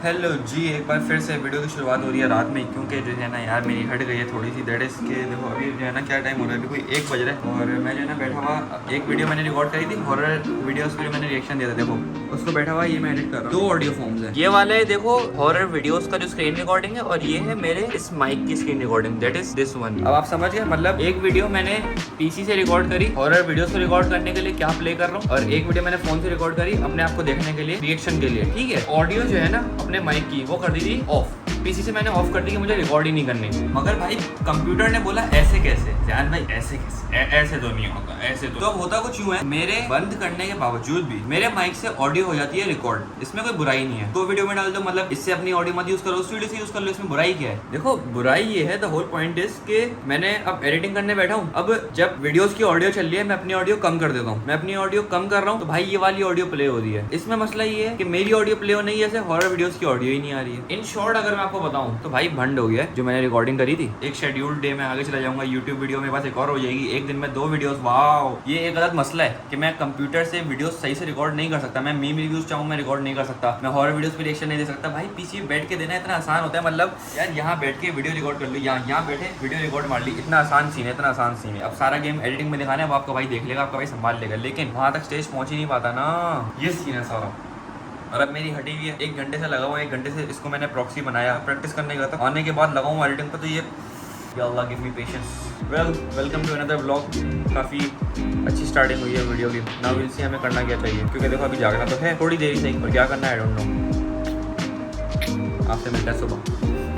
Hello जी, एक बार फिर से वीडियो की शुरुआत हो रही है रात में, क्योंकि जो है ना यार मेरी हट गई है थोड़ी सी। दैट इज़ के देखो अभी जो है ना क्या टाइम हो रहा है, अभी कोई 1 बज रहा है और मैं जो है ना बैठा हुआ एक वीडियो मैंने रिकॉर्ड करी थी, हॉरर वीडियोस पे मैंने रिएक्शन दिया था। देखो उसको बैठा हुआ ये मैं एडिट कर रहा हूँ। 2 ऑडियो फॉर्म्स हैं, ये वाले देखो हॉरर वीडियोस का जो स्क्रीन रिकॉर्डिंग है और ये है मेरे इस माइक की screen recording, that is this one. अब आप समझ गए, मतलब एक वीडियो मैंने पीसी से रिकॉर्ड करी हॉरर वीडियोस को रिकॉर्ड करने के लिए क्या प्ले कर रहा हूँ, और एक वीडियो मैंने फोन से रिकॉर्ड करी अपने आप को देखने के लिए, रिएक्शन के लिए। ठीक है, ऑडियो जो है ना अपने माइक की वो कर दी थी ऑफ, पीसी से मैंने ऑफ कर दी कि मुझे रिकॉर्ड ही नहीं करनी। मगर भाई कंप्यूटर ने बोला ऐसे कैसे जान भाई, ऐसे कैसे ऐसे तो नहीं होगा, ऐसे तो होता कुछ यूं है, मेरे बंद करने के बावजूद भी मेरे माइक से ऑडियो हो जाती है रिकॉर्ड। इसमें कोई बुराई नहीं है, तो वीडियो में डाल दो, मतलब इससे अपनी ऑडियो मत यूज करो, उस वीडियो से यूज कर लो, इसमें बुराई क्या है? देखो बुराई ये है, द होल पॉइंट इज कि मैंने अब एडिटिंग करने बैठा हूँ, अब जब वीडियोस की ऑडियो चल रही है मैं अपनी ऑडियो कम कर देता हूँ, मैं अपनी ऑडियो कम कर रहा हूँ तो भाई ये वाली ऑडियो प्ले हो रही है। इसमें मसला ये है कि मेरी ऑडियो प्ले हो नहीं है, ऐसे हॉरर वीडियोस की ऑडियो ही नहीं आ रही है। इन शॉर्ट अगर मैं आपको बताऊं तो भाई भंड हो गया है जो मैंने रिकॉर्डिंग करी थी। एक शेड्यूल्ड डे में आगे चला जाऊंगा, यूट्यूब वीडियो में बस एक और हो जाएगी, एक दिन में 2 वीडियोस। वाओ, ये एक गलत मसला है कि मैं कंप्यूटर से वीडियोस सही से रिकॉर्ड नहीं कर सकता, मैं मीम रिव्यूज चाहूँ मैं रिकॉर्ड नहीं कर सकता, मैं हॉरर वीडियोस पे रिएक्शन नहीं दे सकता। भाई पीसी पे बैठ के देना इतना आसान होता है, मतलब यार यहाँ बैठ के वीडियो रिकॉर्ड कर लो, यहाँ बैठे वीडियो रिकॉर्ड मार ली, इतना आसान सीन है, इतना आसान सीन है। अब सारा गेम एडिटिंग में दिखाना है, वो आपका भाई देख लेगा, आपका भाई संभाल लेगा, लेकिन वहाँ तक स्टेज पहुँच ही नहीं पाता ना, ये सीन है सारा। और अब मेरी हटी हुई है, 1 घंटे से लगा हुआ है, 1 घंटे से इसको मैंने प्रॉक्सी बनाया, प्रैक्टिस करने गया था, आने के बाद लगा हुआ एडिटिंग पर, तो ये या अल्लाह give me patience. Welcome to another vlog. काफ़ी अच्छी स्टार्टिंग हुई है वीडियो की। नाउ विल सी हमें करना क्या चाहिए, क्योंकि देखो अभी जागना तो है थोड़ी देरी सही, पर क्या करना है आई डोंट नो। आपसे मिलता है सुबह।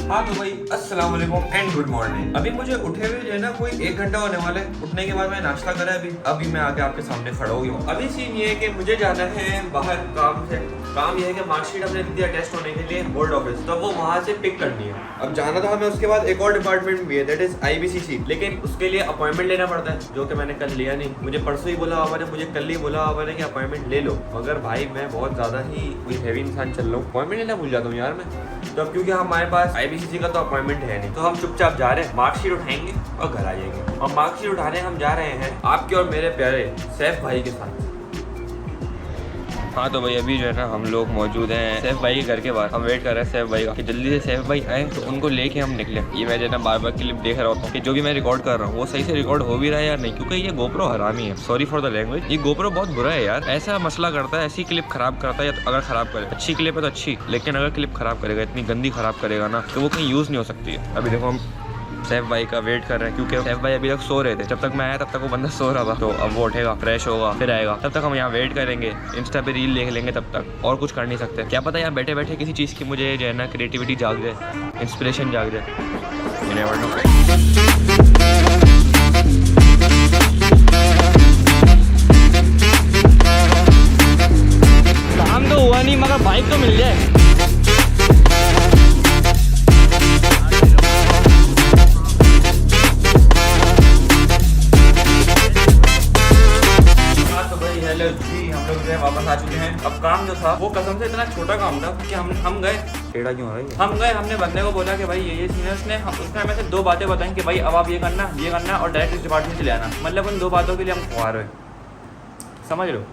हाँ तो भाई अस्सलाम वालेकुम एंड गुड मॉर्निंग। अभी मुझे उठे हुए जो है ना कोई 1 घंटा होने वाला है। उठने के बाद मैं नाश्ता करा, अभी मैं आके आपके सामने खड़ा हुई हूँ। अभी सीन ये है कि मुझे जाना है बाहर काम से। काम ये है कि मार्कशीट अपने दी है टेस्ट होने के लिए बोर्ड ऑफिस, तो वो वहाँ से पिक करनी है। अब जाना तो हमें उसके बाद एक और डिपार्टमेंट भी है, दैट इज IBCC, लेकिन उसके लिए अपॉइंटमेंट लेना पड़ता है, जो कि मैंने कल लिया नहीं। मुझे परसों ही बोला बाबा ने, मुझे कल ही बोला बाबा ने कि अपॉइंटमेंट ले लो, मगर भाई मैं बहुत ज़्यादा ही कोई हैवी इंसान चल रहा हूँ, अपॉइंटमेंट लेना भूल जाता हूँ यार मैं। तो अब क्योंकि हमारे पास IBCC का तो अपॉइंटमेंट है नहीं, तो हम चुपचाप जा रहे हैं, मार्कशीट उठाएंगे और घर आ जाएंगे। और मार्कशीट उठाने हम जा रहे हैं आपके और मेरे प्यारे सैफ भाई के साथ। हाँ तो भाई अभी जो है ना हम लोग मौजूद हैं सैफ भाई के घर के बाहर। हम वेट कर रहे हैं सैफ भाई का कि जल्दी से सैफ भाई आए तो उनको लेके हम निकले। ये मैं जो है ना बार क्लिप देख रहा होता हूँ कि जो भी मैं रिकॉर्ड कर रहा हूँ वो सही से रिकॉर्ड हो भी रहा है या नहीं, क्योंकि ये गोप्रो हरामी है। सॉरी फॉर द लैंग्वेज, ये गोप्रो बहुत बुरा है यार, ऐसा मसला करता है, ऐसी क्लिप खराब करता है। या तो अगर खराब करे, अच्छी क्लिप है तो अच्छी, लेकिन अगर क्लिप खराब करेगा, इतनी गंदी खराब करेगा ना तो वो कहीं यूज़ नहीं हो सकती है। अभी देखो हम सैफ भाई का वेट कर रहे हैं, क्योंकि सैफ भाई अभी तक सो रहे थे। जब तक मैं आया तब तक वो बंदा सो रहा था, तो अब वो उठेगा, फ्रेश होगा, फिर आएगा। तब तक हम यहाँ वेट करेंगे, इंस्टा पे रील देख लेंगे, तब तक और कुछ कर नहीं सकते। क्या पता यहाँ बैठे बैठे किसी चीज़ की मुझे जो है ना क्रिएटिविटी जाग जाए, इंस्पिरेशन जाग जाए, यू नेवर नो। काम तो हुआ नहीं मगर बाइक तो मिल जाए। हेलो जी, हम लोग जो है वापस आ चुके हैं। अब काम जो था वो कसम से इतना छोटा काम था कि हम गए, टेढ़ा क्यों हो रहा है? हम गए, हमने बंदे को बोला कि भाई ये सीनियर, उसने हमें से 2 बातें बताई कि भाई अब आप ये करना और डायरेक्ट इस डिपार्टमेंट चले आना। मतलब उन 2 बातों के लिए हम खुआ रहे, समझ लो।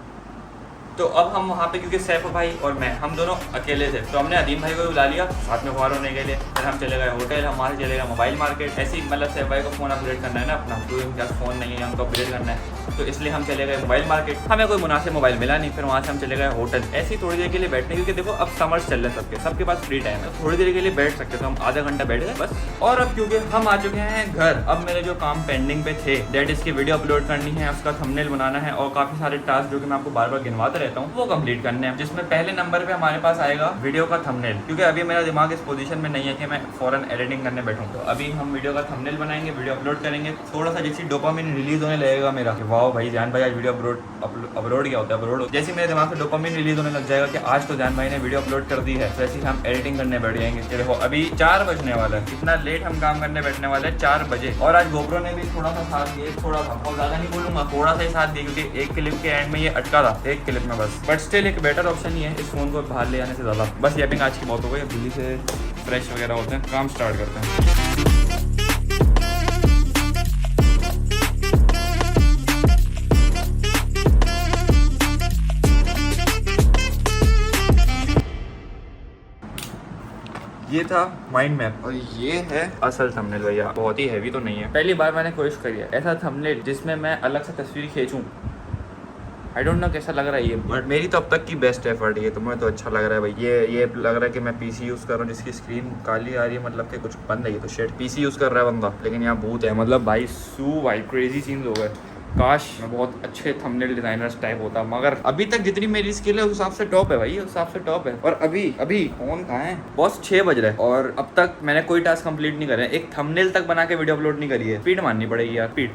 तो अब हम वहाँ पे, क्योंकि सैफ भाई और मैं हम दोनों अकेले थे, तो हमने अदीम भाई को बुला लिया साथ में खुआर होने के लिए। फिर हम चले गए होटल, हम वहाँ से चले गए मोबाइल मार्केट। ऐसे ही मतलब सैफ भाई को फ़ोन अपग्रेड करना है ना अपना, तो उनके पास फ़ोन नहीं है, हमको अपग्रेड करना है, तो इसलिए हम चले गए मोबाइल मार्केट। हमें कोई मुनासिब मोबाइल मिला नहीं, फिर वहाँ से हम चले गए होटल। ऐसे ही थोड़ी देर के लिए बैठने, क्योंकि देखो अब समर्स चल रहे हैं, सबके पास फ्री टाइम है, थोड़ी देर के लिए बैठ सकते, तो हम आधा घंटा बैठ गए बस। और अब क्योंकि हम आ चुके हैं घर, अब मेरे जो काम पेंडिंग पे थे, दैट इज की वीडियो अपलोड करनी है, उसका थंबनेल बनाना है, और काफ़ी सारे टास्क जो कि मैं आपको बार बार गिनवाता रहता हूँ वो कंप्लीट करने हैं, जिसमें पहले नंबर पे हमारे पास आएगा वीडियो का थंबनेल। क्योंकि अभी मेरा दिमाग इस पोजीशन में नहीं है कि मैं फौरन एडिटिंग करने बैठूं, तो अभी हम वीडियो का थंबनेल बनाएंगे, वीडियो अपलोड करेंगे। थोड़ा सा जैसे डोपामिन रिलीज होने लगेगा मेरा कि वाह भाई जान भाई आज वीडियो अपलोड क्या होता है, अपलोड। जैसे मेरे दिमाग से डोपामिन रिलीज होने लग जाएगा कि आज तो जान भाई ने वीडियो अपलोड कर दी है, तो ऐसे ही हम एडिटिंग करने बैठ जाएंगे। देखो अभी 4 बजने वाला है, इतना लेट हम काम करने बैठने वाले हैं 4 बजे। और आज गोप्रो ने भी थोड़ा सा साथ दिया, थोड़ा सा, बहुत ज़्यादा नहीं बोलूँगा, थोड़ा सा ही साथ दिया, क्योंकि एक क्लिप के एंड में ये अटका था, एक क्लिप में बस। बट स्टिल एक बेटर ऑप्शन ये है इस फोन को बाहर ले आने से ज़्यादा। बस ये आज की बहुत हो गई, अब जल्दी से फ्रेश वगैरह होते हैं, काम स्टार्ट करते हैं। ये था माइंड मैप और ये है असल थंबनेल भैया। बहुत ही हैवी तो नहीं है। पहली बार मैंने कोशिश करी है ऐसा थंबनेल जिसमें मैं अलग से तस्वीर खींचूं। आई डोंट नो कैसा लग रहा है ये, बट मेरी तो अब तक की बेस्ट एफर्ट ये, तो मुझे तो अच्छा लग रहा है भाई। ये लग रहा है कि मैं पीसी यूज़ कर रहा हूँ जिसकी स्क्रीन काली आ रही है, मतलब कि कुछ बंद है। ये तो शेट पीसी यूज़ कर रहा है बंदा, लेकिन यहाँ भूत है। मतलब भाई भाई क्रेजी सीन्स हो गए। काश मैं बहुत अच्छे थंबनेल डिजाइनर्स टाइप होता, मगर अभी तक जितनी मेरी स्किल है उस हिसाब से टॉप है भाई, उस हिसाब से टॉप है। और अभी फोन कहाँ है बॉस? 6 बज रहे हैं और अब तक मैंने कोई टास्क कंप्लीट नहीं करे। एक थंबनेल तक बना के वीडियो अपलोड नहीं करी है। स्पीड माननी पड़ेगी यार, स्पीड,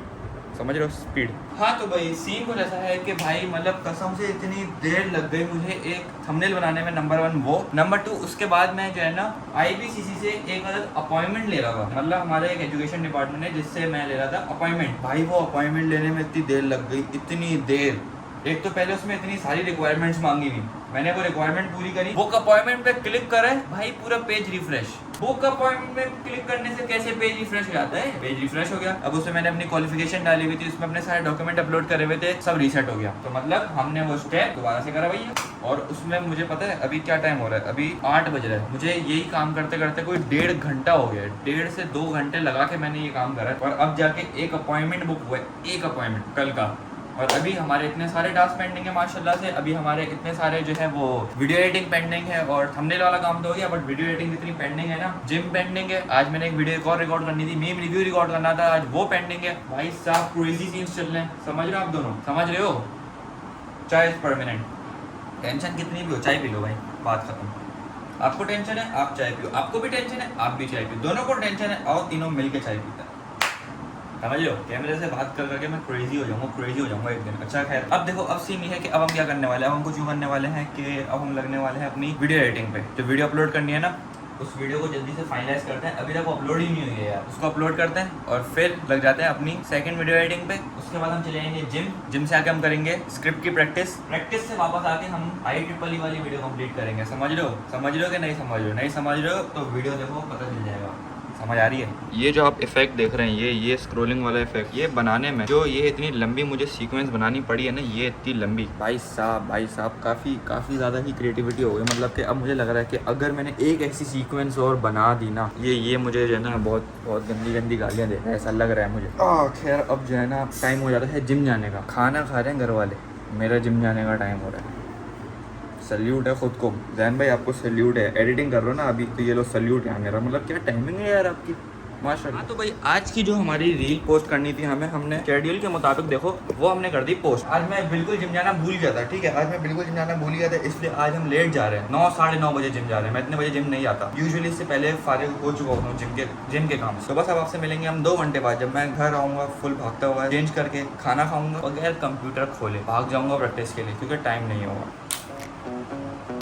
समझ रहे हो, स्पीड। हाँ तो भाई सीन कुछ ऐसा है कि भाई मतलब कसम से इतनी देर लग गई मुझे एक थंबनेल बनाने में। नंबर 1 वो, नंबर 2 उसके बाद मैं जो है ना IBCC से एक अलग अपॉइंटमेंट ले रहा था। मतलब हमारा एक एजुकेशन डिपार्टमेंट है जिससे मैं ले रहा था अपॉइंटमेंट। भाई वो अपॉइंटमेंट लेने में इतनी देर लग गई, इतनी देर। एक तो पहले उसमें इतनी सारी रिक्वायरमेंट्स मांगी हुई, मैंने वो रिक्वायरमेंट पूरी करी। बुक अपॉइंटमेंट पे क्लिक करे भाई पूरा पेज रिफ्रेश। बुक अपॉइंटमेंट पे क्लिक करने से कैसे पेज रिफ्रेश हो जाता है? पेज रिफ्रेश हो गया। अब उसमें मैंने अपनी क्वालिफिकेशन डाली हुई थी, उसमें अपने सारे डॉक्यूमेंट अपलोड करे हुए थे, सब रीसेट हो गया। तो मतलब हमने वो स्टेप दोबारा से करा भैया। और उसमें मुझे पता है अभी क्या टाइम हो रहा है, अभी 8 बज रहा है। मुझे यही काम करते करते कोई 1.5 घंटा हो गया है। 1.5 से 2 घंटे लगा के मैंने ये काम करा है और अब जाके एक अपॉइंटमेंट बुक हुआ है, एक अपॉइंटमेंट कल का। और अभी हमारे इतने सारे टास्क पेंडिंग है माशाल्लाह से। अभी हमारे इतने सारे जो है वो वीडियो एडिटिंग पेंडिंग है और थंबनेल वाला काम तो हो गया, बट वीडियो एडिटिंग जितनी पेंडिंग है ना, जिम पेंडिंग है। आज मैंने एक वीडियो एक और रिकॉर्ड करनी थी, मीम रिव्यू रिकॉर्ड करना था, आज वो पेंडिंग है। भाई साहब क्रेजी सीन्स चल रहे हैं, समझ रहे हो आप दोनों? समझ रहे हो? चाय पर मिनट, टेंशन कितनी भी हो चाय पी लो भाई, बात खत्म। आपको टेंशन है आप चाय पियो, आपको भी टेंशन है आप भी चाय पियो, दोनों को टेंशन है आओ तीनों मिलके चाय पीते हैं। समझ लो, कैमरे से बात कर करके मैं क्रेजी हो जाऊंगा एक दिन। अच्छा खैर, अब देखो अब सीन ये है कि अब हम क्या करने वाले हैं। अब हम कुछ यूँ करने वाले हैं कि अब हम लगने वाले हैं अपनी वीडियो एडिटिंग पे। जो वीडियो अपलोड करनी है ना, उस वीडियो को जल्दी से फाइनलाइज करते हैं। अभी तक वो अपलोड ही नहीं हुई है यार, उसको अपलोड करते हैं और फिर लग जाते हैं अपनी सेकंड वीडियो एडिटिंग पे। उसके बाद हम चले जाएंगे जिम से आके हम करेंगे स्क्रिप्ट की प्रैक्टिस से वापस आके हम IEEE वाली वीडियो कंप्लीट करेंगे। समझ लो कि नहीं समझ रहे हो तो वीडियो देखो पता चल जाएगा। समझ आ रही है? ये जो आप इफेक्ट देख रहे हैं, ये स्क्रोलिंग वाला इफेक्ट, ये बनाने में जो ये इतनी लंबी मुझे सीक्वेंस बनानी पड़ी है ना, ये इतनी लंबी, भाई साहब काफ़ी ज़्यादा ही क्रिएटिविटी हो गई। मतलब कि अब मुझे लग रहा है कि अगर मैंने एक ऐसी सीक्वेंस और बना दी ना, ये मुझे जो है ना बहुत गंदी गालियाँ दे रहा है, ऐसा लग रहा है मुझे। खैर अब जो है ना टाइम हो जाता है जिम जाने का। खाना खा रहे हैं घर वाले, मेरा जिम जाने का टाइम हो रहा है। सल्यूट है खुद को जैन भाई, आपको सल्यूट है। एडिटिंग कर रहे हो ना अभी तो ये लो सल्यूट है मेरा। मतलब क्या टाइमिंग है यार आपकी, माशाल्लाह। तो भाई आज की जो हमारी रील पोस्ट करनी थी हमने शेड्यूल के मुताबिक देखो वो हमने कर दी पोस्ट। आज मैं बिल्कुल जिम जाना भूल गया था, ठीक है, आज मैं बिल्कुल जिम जाना भूल गया था, इसलिए आज हम लेट जा रहे हैं। 9 साढ़े 9 बजे जिम जा रहे हैं। मैं इतने बजे जिम नहीं आता यूजुअली, इससे पहले फारिग हो चुका हूँ जिम के काम। तो बस अब आपसे मिलेंगे हम 2 घंटे बाद, जब मैं घर आऊँगा फुल भागता हुआ, चेंज करके खाना खाऊंगा, बगैर कंप्यूटर खोले भाग जाऊँगा प्रैक्टिस के लिए, क्योंकि टाइम नहीं होगा।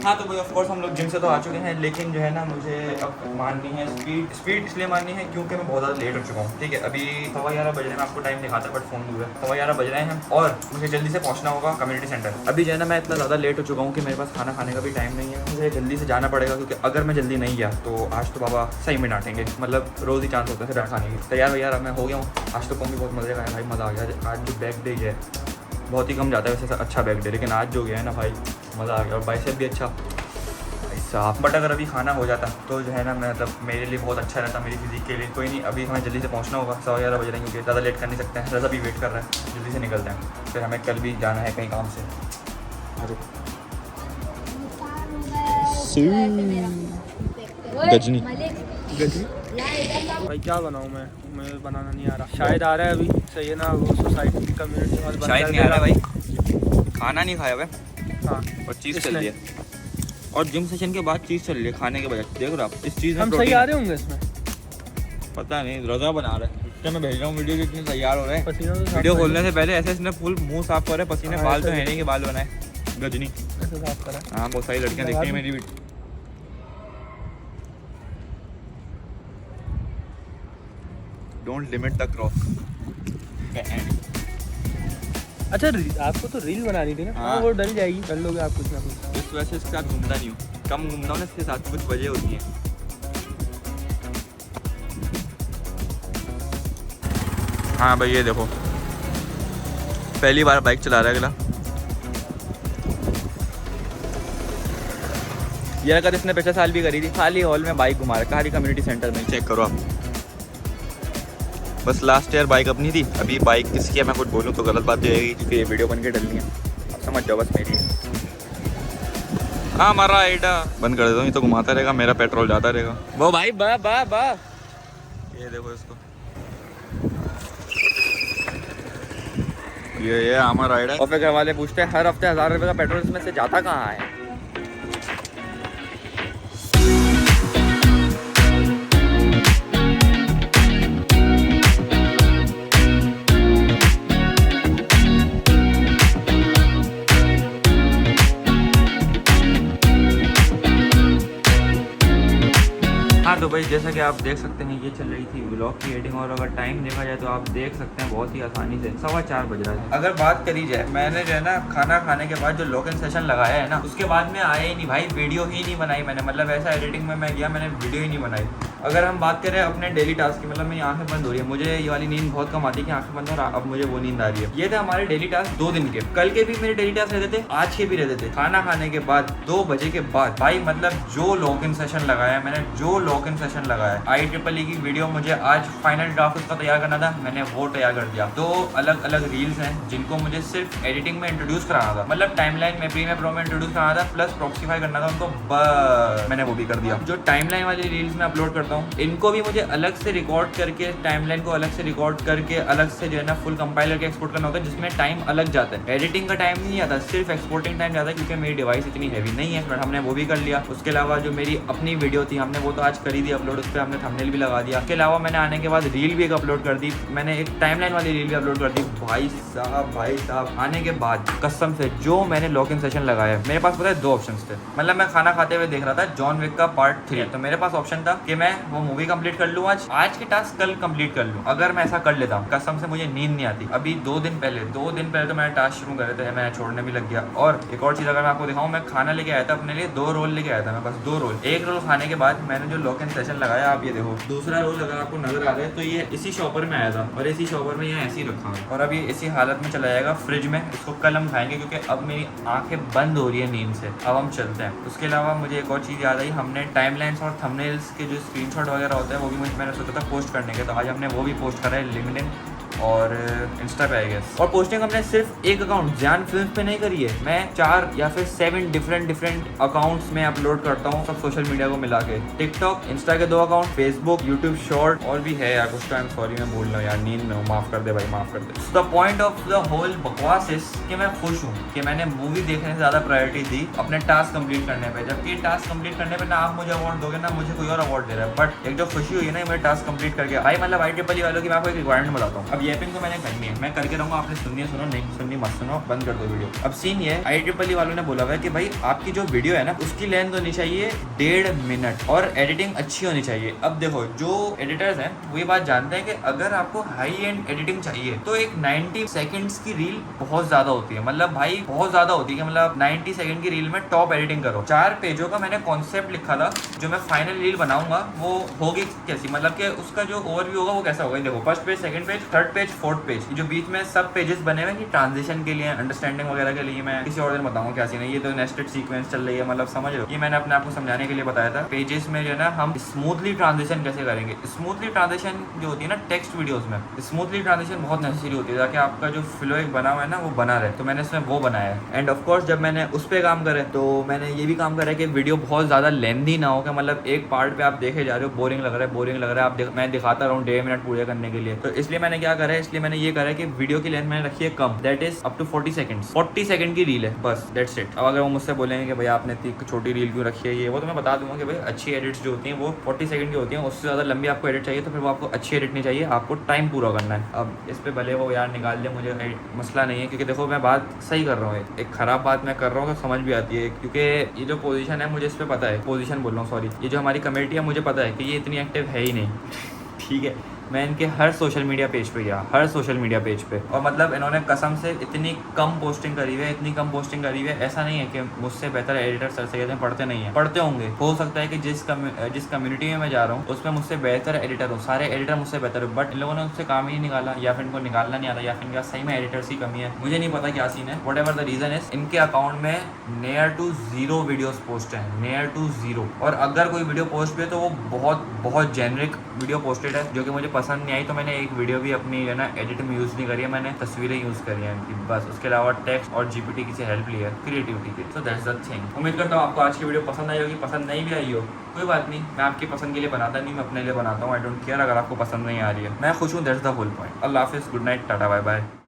हाँ तो भाई ऑफ कोर्स हम लोग जिम से तो आ चुके हैं, लेकिन जो है ना मुझे अब माननी है स्पीड इसलिए माननी है क्योंकि मैं बहुत ज़्यादा लेट हो चुका हूँ। ठीक है, अभी 11:15 बज रहे हैं, आपको टाइम दिखाता है बट फोन दूर है। 11:15 बज रहे हैं और मुझे जल्दी से पहुँचना होगा कम्युनिटी सेंटर। अभी जो है ना मैं इतना ज़्यादा लेट हो चुका हूँ कि मेरे पास खाना खाने का भी टाइम नहीं है। मुझे जल्दी से जाना पड़ेगा, क्योंकि अगर मैं जल्दी नहीं गया तो आज तो बाबा सही में डांटेंगे। मतलब रोज़ ही चांस होता है डांट खाने की। तैयार भैया मैं हो गया हूँ। आज तो कौन भी बहुत मज़े का है भाई, मज़ा आ गया। आज जो बैक डे है बहुत ही कम जाता है वैसे अच्छा बैक डे, लेकिन आज जो गया है ना भाई मज़ा आ गया। और बाइसेप भी अच्छा साफ। बट अगर अभी खाना हो जाता तो जो है ना मतलब मेरे लिए बहुत अच्छा रहता, मेरी फिजिक के लिए। कोई नहीं, अभी हमें जल्दी से पहुंचना होगा। 11:15 बज रहे हैं, क्योंकि ज़्यादा लेट कर नहीं सकते हैं। रज़ा भी वेट कर रहा है, जल्दी से निकलते हैं, फिर हमें कल भी जाना है कहीं काम से। गजनी भाई क्या बनाऊँ मैं, मुझे बनाना नहीं आ रहा। शायद आ रहा है अभी, सही है ना, वो सोसाइटी की कम्युनिटी वाले शायद नहीं आ रहा भाई, खाना नहीं खाया भाई। हाँ और चीज़ चल रही है, और जिम सेशन के बाद चीज़ चल रही है खाने के बजाय। देख रहे हो आप, इस चीज़ में हम सही आ रहे होंगे इसमें, पता नहीं। रज़ा बना रहा है, इसका मैं भेज रहा हूँ वीडियो, कितने तैयार हो रहे हैं। पसीना तो वीडियो खोलने से पहले ऐसे इसने फुल मुंह साफ कर रहे हैं, पसीने बाल तो है नहीं कि बाल बनाए। गजनी ऐसे साफ करा। हाँ बहुत सारी लड़कियाँ देखती हैं मेरी भी। Don't limit the cross. अच्छा आपको तो रील बनानी थी ना। हाँ वो डल जाएगी, कर लोगे आप कुछ ना कुछ। इस वजह से इसके साथ घूमता नहीं हूँ, कम घूमता हूँ ना, इसके साथ कुछ वजह होती है। हाँ भाई ये देखो पहली बार बाइक चला रहा है अगला। ये हरकत इसने पिछले साल भी करी थी, खाली हॉल में बाइक घुमा रखा, खाली कम्युनिटी सेंटर में। चेक करो आप, बस लास्ट ईयर बाइक अपनी थी, अभी बाइक किसकी है मैं कुछ बोलूँ तो गलत बात हो जाएगी, क्योंकि ये वीडियो बन के डलनी है, आप समझ जाओ बस मेरी है। हाँ हमारा आइडा बंद कर देता हूँ, ये तो घुमाता रहेगा, मेरा पेट्रोल जाता रहेगा। वो भाई बा बा बा, ये देखो इसको, ये हमारा आइडा। और फिर घर वाले पूछते हैं हर हफ्ते 1000 रुपये का पेट्रोल इसमें से जाता कहाँ है। हाँ तो भाई जैसा कि आप देख सकते हैं ये चल रही थी व्लॉग की एडिटिंग, और अगर टाइम देखा जाए तो आप देख सकते हैं बहुत ही आसानी से 4:15 बज रहा है। अगर बात करी जाए, मैंने जो है ना खाना खाने के बाद जो लॉक इन सेशन लगाया है ना, उसके बाद में आया ही नहीं भाई, वीडियो ही नहीं बनाई मैंने, मतलब ऐसा एडिटिंग में मैं गया, मैंने वीडियो ही नहीं बनाई। अगर हम बात करें अपने डेली टास्क की, मतलब मेरी आंखें बंद हो रही है, मुझे ये वाली नींद बहुत कम आती है कि आंखें बंद हो, अब मुझे वो नींद आ रही है। ये थे हमारे डेली टास्क 2 दिन के, कल के भी मेरे डेली टास्क रहते थे, आज के भी रहते थे। खाना खाने के बाद 2 बजे के बाद भाई, मतलब जो लॉक इन सेशन लगाया मैंने, जो लॉक इन सेशन लगाया, IEEE की वीडियो मुझे आज फाइनल ड्राफ्ट उसका तैयार करना था, मैंने वो तैयार कर दिया। 2 अलग अलग रील्स हैं जिनको मुझे सिर्फ एडिटिंग में इंट्रोड्यूस कराना था, मतलब टाइमलाइन में प्रीमियर प्रो में इंट्रोड्यूस कराना था, प्लस प्रॉक्सीफाई करना था उनको, बस मैंने वो भी कर दिया। जो टाइमलाइन वाली रील्स में अपलोड करता हूँ, इनको भी मुझे अलग से रिकॉर्ड करके, टाइमलाइन को अलग से रिकॉर्ड करके, अलग से जो है ना फुल कंपाइल करके एक्सपोर्ट करना होता है, जिसमें टाइम अलग जाता है। एडिटिंग का टाइम नहीं आता, सिर्फ एक्सपोर्टिंग टाइम जाता है, क्योंकि मेरी डिवाइस इतनी हैवी नहीं है, बट हमने वो भी कर लिया। उसके अलावा जो मेरी अपनी वीडियो थी, हमने वो तो आज करी दी अपलोड, उस पर हमने थंबनेल भी लगा दिया। उसके अलावा मैंने आने के बाद रील भी एक अपलोड कर दी, मैंने एक टाइमलाइन वाली रील भी अपलोड कर दी। भाई साहब आने के बाद कसम से जो मैंने लॉक इन सेशन लगाया, मेरे पास पता है 2 ऑप्शंस थे। मतलब मैं खाना खाते हुए देख रहा था जॉन विक का पार्ट 3, तो मेरे पास ऑप्शन था कि मैं वो मूवी कंप्लीट कर लूँ, आज के टास्क कल कंप्लीट कर लूँ। अगर मैं ऐसा कर लेता हूँ, कसम से मुझे नींद नहीं आती। अभी 2 दिन पहले तो मैंने टास्क शुरू करे थे, मैं छोड़ने भी लग गया। और एक और चीज़ अगर मैं आपको दिखाऊँ, मैं खाना लेके आया था अपने लिए, 2 रोल लेके आया था मैं, बस 2 रोल। एक रोल खाने के बाद मैंने जो लॉक इन सेशन लगाया, आप ये देखो, दूसरा रोल अगर आपको नजर आ रहा है तो ये इसी शॉपर में आया था, और इसी शॉपर में ये ऐसे ही रखा है, और अब ये इसी हालत में चला जाएगा फ्रिज में। इसको कल हम खाएंगे, क्योंकि अब मेरी आंखें बंद हो रही है नींद से। अब हम चलते हैं। उसके अलावा मुझे एक और चीज़ याद आई, हमने टाइमलाइंस और थंबनेल्स के जो स्क्रीनशॉट वगैरह होते हैं, वो भी मैंने सोचा था पोस्ट करने के, तो आज हमने वो भी पोस्ट करा है लिंक्डइन और इंस्टा पे आई गेस। और पोस्टिंग हमने सिर्फ एक अकाउंट ज़ियान फिल्म्स पे नहीं करी है, मैं 4 या फिर 7 डिफरेंट अकाउंट्स में अपलोड करता हूँ, सब सोशल मीडिया को मिला के। टिकटॉक, इंस्टा के 2 अकाउंट, फेसबुक, यूट्यूब शॉर्ट, और भी है यार कुछ। टाइम सॉरी मैं बोल रहा हूँ यार, नींद में हूँ, माफ़ कर दे भाई, माफ़ कर दे। The point of the whole बकवास इज कि मैं खुश हूँ कि मैंने मूवी देखने से ज़्यादा प्रायोरिटी दी अपने टास्क कंप्लीट करने पे। जबकि टास्क कंप्लीट करने पे ना आप मुझे अवार्ड दोगे ना मुझे कोई और अवार्ड दे रहा है, बट एक जो खुशी हुई है ना मेरे टास्क कंप्लीट करके भाई, मतलब IEEE वालों की मैं आपको एक रिक्वायरमेंट बताता हूँ। अब येपिंग तो मैंने करनी है, मैं करके रहूँगा, आपने सुननी है सुनो, नहीं सुननी मत सुनो, बंद कर दो वीडियो। अब सीन ये IEEE वालों ने बोला हुआ है कि भाई आपकी जो वीडियो है ना उसकी लेंथ होनी चाहिए 1.5 मिनट, और एडिटिंग अच्छी होनी चाहिए। अब देखो जो एडिटर्स हैं वो ये बात जानते हैं कि अगर आपको हाई एंड एडिटिंग चाहिए तो एक 90 सेकंड्स की रील बहुत ज्यादा होती है, मतलब भाई बहुत ज्यादा होती है, मतलब 90 सेकंड की रील में टॉप एडिटिंग करो। 4 पेजों का मैंने कॉन्सेप्ट लिखा था, जो मैं फाइनल रील बनाऊंगा वो होगी कैसी, मतलब कि उसका जो ओवरव्यू होगा वो कैसा होगा। देखो first page, second page, third page, fourth page, जो बीच में सब पेजेस बने हुए हैं ट्रांजिशन के लिए, अंडरस्टैंडिंग वगैरह के लिए। मैं किसी और दिन बताऊंगा क्या सीन है, ये तो नेस्टेड सीक्वेंस चल रही है, मतलब समझ लो, ये मैंने अपने आप को समझाने के लिए बताया था। पेजेस में जो है ना हम स्मूथली ट्रांजिशन कैसे करेंगे। स्मूथली ट्रांजिशन जो होती है ना टेक्स्ट वीडियोस में, स्मूथली ट्रांजिशन बहुत नेसेसरी होती है ताकि आपका जो फ्लो एक बना हुआ है ना वो बना रहे। तो मैंने इसमें वो बनाया है। एंड ऑफ कोर्स जब मैंने उस पर काम करे तो मैंने ये भी काम करा है कि वीडियो बहुत ज़्यादा लेंथी ना हो, कि मतलब एक पार्ट पे आप देखे जा रहे हो बोरिंग लग रहा है, आप मैं दिखाता रहूँ 1.5 मिनट पूरे करने के लिए। तो इसलिए मैंने क्या करा है, इसलिए मैंने ये करा है कि वीडियो की लेंथ मैंने रखी है कम, that is up to 40 seconds. 40 second की रील है बस, दैट्स इट। अब अगर वो मुझसे बोलेंगे कि भाई आपने इतनी छोटी रील क्यों रखी है, ये वो तो मैं बता दूंगा कि भाई अच्छी एडिट्स जो होती हैं वो 40 सेकंड की होती हैं, उससे ज़्यादा लंबी आपको एडिट चाहिए तो फिर वो आपको अच्छी एडिट नहीं चाहिए, आपको टाइम पूरा करना है। अब इस पर भले वो यार निकाल दे, मुझे मसला नहीं है, क्योंकि देखो मैं बात सही कर रहा हूँ, एक ख़राब बात मैं कर रहा हूँ तो समझ भी आती है, क्योंकि ये जो पोजीशन है मुझे इस पर पता है, पोजीशन बोल रहा हूँ सॉरी, ये जो हमारी कमेटी है मुझे पता है कि ये इतनी एक्टिव है ही नहीं ठीक है, मैं इनके हर सोशल मीडिया पेज पे गया, हर सोशल मीडिया पेज पे, और मतलब इन्होंने कसम से इतनी कम पोस्टिंग करी हुई है, इतनी कम पोस्टिंग करी हुई है। ऐसा नहीं है कि मुझसे बेहतर एडिटर सर सैयद हैं, पढ़ते नहीं है, पढ़ते होंगे। हो सकता है कि जिस कम्युनिटी में मैं जा रहा हूँ उसमें मुझसे बेहतर एडिटर हो, सारे एडिटर मुझसे बेहतर हो, बट इन लोगों ने उससे काम ही नहीं निकाला, या फिर इनको निकालना नहीं आता, या फिर इनका सही में एडिटर्स की कमी है। मुझे नहीं पता क्या सीन है, whatever the reason is. इनके अकाउंट में नियर टू 0 वीडियोस पोस्ट हैं, नियर टू 0। और अगर कोई वीडियो पोस्ट भी है तो वो बहुत बहुत जेनरिक वीडियो पोस्टेड है, जो कि मुझे पसंद नहीं आई। तो मैंने एक वीडियो भी अपनी जो है ना एडिट में यूज़ नहीं करी है, मैंने तस्वीरें यूज़ करी हैं इनकी बस। उसके अलावा टेक्स्ट और GPT की से हेल्प ली है क्रिएटिविटी की। So that's the thing. उम्मीद करता हूँ आपको आज की वीडियो पसंद आई होगी। पसंद नहीं भी आई हो कोई बात नहीं, मैं आपकी पसंद के लिए बनाता नहीं, मैं अपने लिए बनाता हूँ। आई डोंट केयर अगर आपको पसंद नहीं आ रही है, मैं खुश हूँ। That's the whole point. अल्लाह हाफिज़, good night, tata, bye bye.